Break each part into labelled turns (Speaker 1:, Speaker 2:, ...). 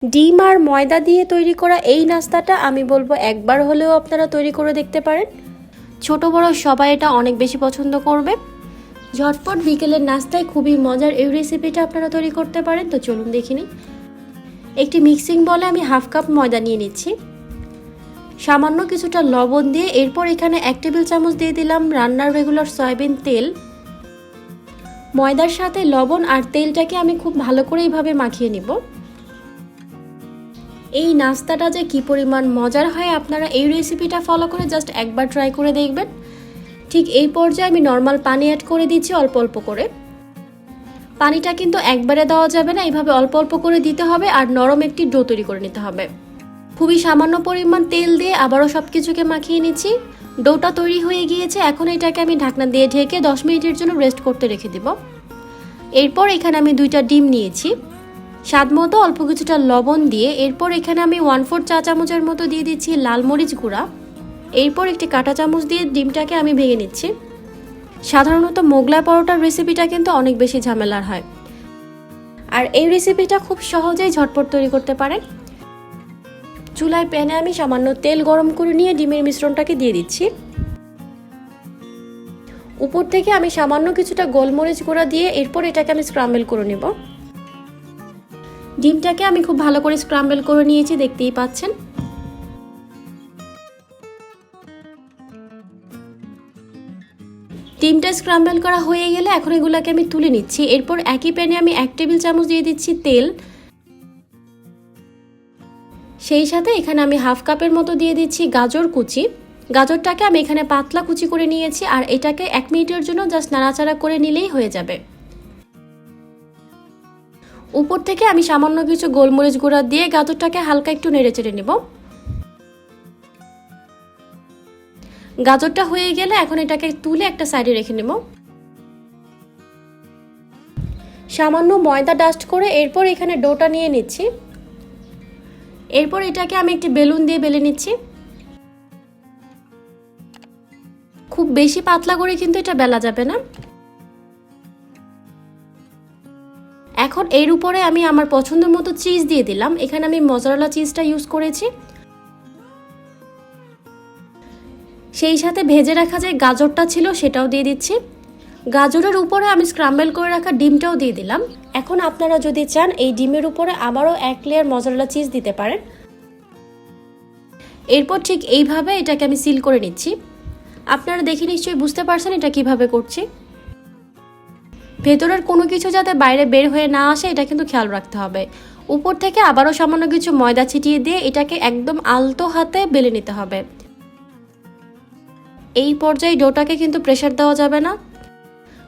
Speaker 1: ডিম আর ময়দা দিয়ে তৈরি করা এই নাস্তাটা আমি বলবো একবার হলেও আপনারা তৈরি করে দেখতে পারেন। ছোট বড় সবাই এটা অনেক বেশি পছন্দ করবে। ঝটপট বিকেলের নাস্তায় খুবই মজার এই রেসিপিটা আপনারা তৈরি করতে পারেন। তো চলুন দেখে নিই। একটি মিক্সিং বলে আমি হাফ কাপ ময়দা নিয়ে নিচ্ছি, সামান্য কিছুটা লবণ দিয়ে এরপর এখানে 1 টেবিল চামচ দিয়ে দিলাম রান্নার রেগুলার সয়াবিন তেল। ময়দার সাথে লবণ আর তেলটাকে আমি খুব ভালো করে এইভাবে মাখিয়ে নিব। এই নাস্তাটা যে কি পরিমাণ মজার হয় আপনারা এই রেসিপিটা ফলো করে জাস্ট একবার ট্রাই করে দেখবেন। ঠিক এই পর্যায়ে আমি নর্মাল পানি অ্যাড করে দিচ্ছি অল্প অল্প করে। পানিটা কিন্তু একবারে দেওয়া যাবে না, এইভাবে অল্প অল্প করে দিতে হবে আর নরম একটি ডো তৈরি করে নিতে হবে। খুবই সামান্য পরিমাণ তেল দিয়ে আবারও সব কিছুকে মাখিয়ে নিচ্ছি। ডোটা তৈরি হয়ে গিয়েছে, এখন এটাকে আমি ঢাকনা দিয়ে ঢেকে 10 মিনিটের জন্য রেস্ট করতে রেখে দেব। এরপর এখানে আমি 2টা ডিম নিয়েছি, স্বাদ মতো অল্প কিছুটা লবণ দিয়ে এরপর এখানে আমি 1/4 চা চামচের মতো দিয়ে দিচ্ছি লাল মরিচ গুঁড়া। এরপর একটি কাঁটা চামচ দিয়ে ডিমটাকে আমি ভেঙে নিচ্ছি। সাধারণত মোগলাই পরোটার রেসিপিটা কিন্তু অনেক বেশি ঝামেলার হয়, আর এই রেসিপিটা খুব সহজেই ঝটপট তৈরি করতে পারেন। চুলায় প্যানে আমি সামান্য তেল গরম করে নিয়ে ডিমের মিশ্রণটাকে দিয়ে দিচ্ছি। উপর থেকে আমি সামান্য কিছুটা গোলমরিচ গুঁড়া দিয়ে এরপর এটাকে আমি স্ক্রাম্বল করে নেব। ডিমটাকে আমি খুব ভালো করে স্ক্রাম্বল করে নিয়েছি, দেখতেই পাচ্ছেন। ডিমটা স্ক্রাম্বল করা হয়ে গেলে এখন এগুলোকে আমি তুলে নিচ্ছি। এরপর একই প্যানে আমি 1 টেবিল চামচ দিয়ে দিচ্ছি তেল, সেই সাথে এখানে আমি হাফ কাপের মতো দিয়ে দিচ্ছি গাজর কুচি। গাজরটাকে আমি এখানে পাতলা কুচি করে নিয়েছি আর এটাকে 1 মিনিটের জন্য জাস্ট নাড়াচাড়া করে নিলেই হয়ে যাবে। উপর থেকে আমি সামান্য কিছু গোলমরিচ গুঁড়া দিয়ে গাজরটাকে হালকা একটু নেড়েচেড়ে নেব। গাজরটা হয়ে গেলে এখন এটাকে তুলে একটা সাইডে রেখে নেব। সামান্য ময়দা ডাস্ট করে এরপর এখানে ডোটা নিয়ে নিচ্ছি। এরপর এটাকে আমি একটি বেলুন দিয়ে বেলে নিচ্ছি। খুব বেশি পাতলা করে কিন্তু এটা বেলা যাবে না। এখন এর উপরে আমি আমার পছন্দ মতো চিজ দিয়ে দিলাম। এখানে আমি মজারেলা চিজটা ইউজ করেছি। সেই সাথে ভেজে রাখা যে গাজরটা ছিল সেটাও দিয়ে দিচ্ছি। গাজরের উপরে আমি স্ক্রাম্বল করে রাখা ডিমটাও দিয়ে দিলাম। এখন আপনারা যদি চান এই ডিমের উপরে আবারও 1 লেয়ার মজারেলা চিজ দিতে পারেন। এরপর ঠিক এইভাবে এটাকে আমি সিল করে নিচ্ছি। আপনারা দেখে নিশ্চয়ই বুঝতে পারছেন এটা কিভাবে করছি। ভেতরের কোনো কিছু যাতে বাইরে বের হয়ে না আসে এটা কিন্তু খেয়াল রাখতে হবে। উপর থেকে আবারও সামান্য কিছু ময়দা ছিটিয়ে দিয়ে এটাকে একদম আলতো হাতে বেলে নিতে হবে। এই পর্যায়ে ডোটাকে কিন্তু প্রেসার দেওয়া যাবে না,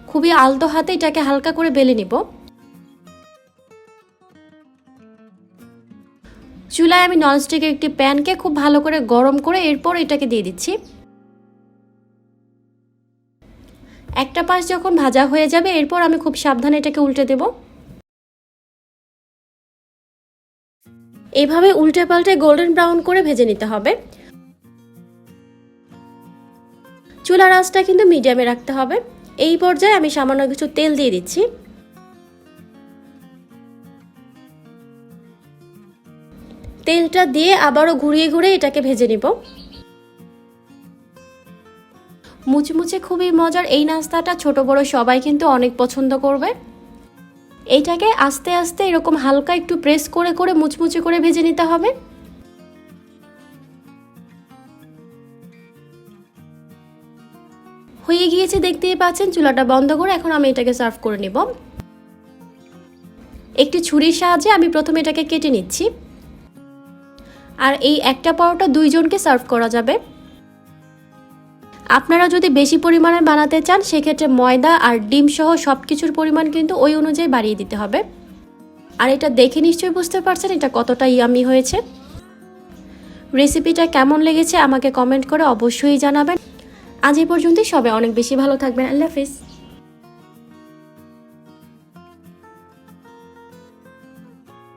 Speaker 1: খুবই আলতো হাতে এটাকে হালকা করে বেলে নিব। চুলায় আমি ননস্টিকের একটি প্যানকে খুব ভালো করে গরম করে এরপর এটাকে দিয়ে দিচ্ছি। একটা পাশ যখন ভাজা হয়ে যাবে এরপর আমি খুব সাবধানে এটাকে উল্টে দেব। এভাবে উল্টে পাল্টে গোল্ডেন ব্রাউন করে ভেজে নিতে হবে। চুলার আঁচটা কিন্তু মিডিয়ামে রাখতে হবে। এই পর্যায়ে আমি সামান্য কিছু তেল দিয়ে দিচ্ছি। তেলটা দিয়ে আবারও ঘুরিয়ে ঘুরিয়ে এটাকে ভেজে নিব। মুচমুচে খুবই মজার এই নাস্তাটা ছোট বড় সবাই কিন্তু অনেক পছন্দ করবে। এইটাকে আস্তে আস্তে এরকম হালকা একটু প্রেস করে করে মুচমুচে করে ভেজে নিতে হবে। হয়ে গিয়েছে, দেখতেই পাচ্ছেন। চুলাটা বন্ধ করে এখন আমি এটাকে সার্ভ করে নিব। একটি ছুরির সাহায্যে আমি প্রথমে এটাকে কেটে নিচ্ছি। আর এই একটা পরোটা 2 জনকে সার্ভ করা যাবে। আপনারা যদি বেশি পরিমাণে বানাতে চান সেক্ষেত্রে ময়দা আর ডিম সহ সবকিছুর পরিমাণ কিন্তু ওই অনুযায়ী বাড়িয়ে দিতে হবে। আর এটা দেখে নিশ্চয়ই বুঝতে পারছেন এটা কতটা ইয়ামি হয়েছে। রেসিপিটা কেমন লেগেছে আমাকে কমেন্ট করে অবশ্যই জানাবেন। আজ এই পর্যন্তই, সবাই অনেক বেশি ভালো থাকবেন। আল্লাহ হাফেজ।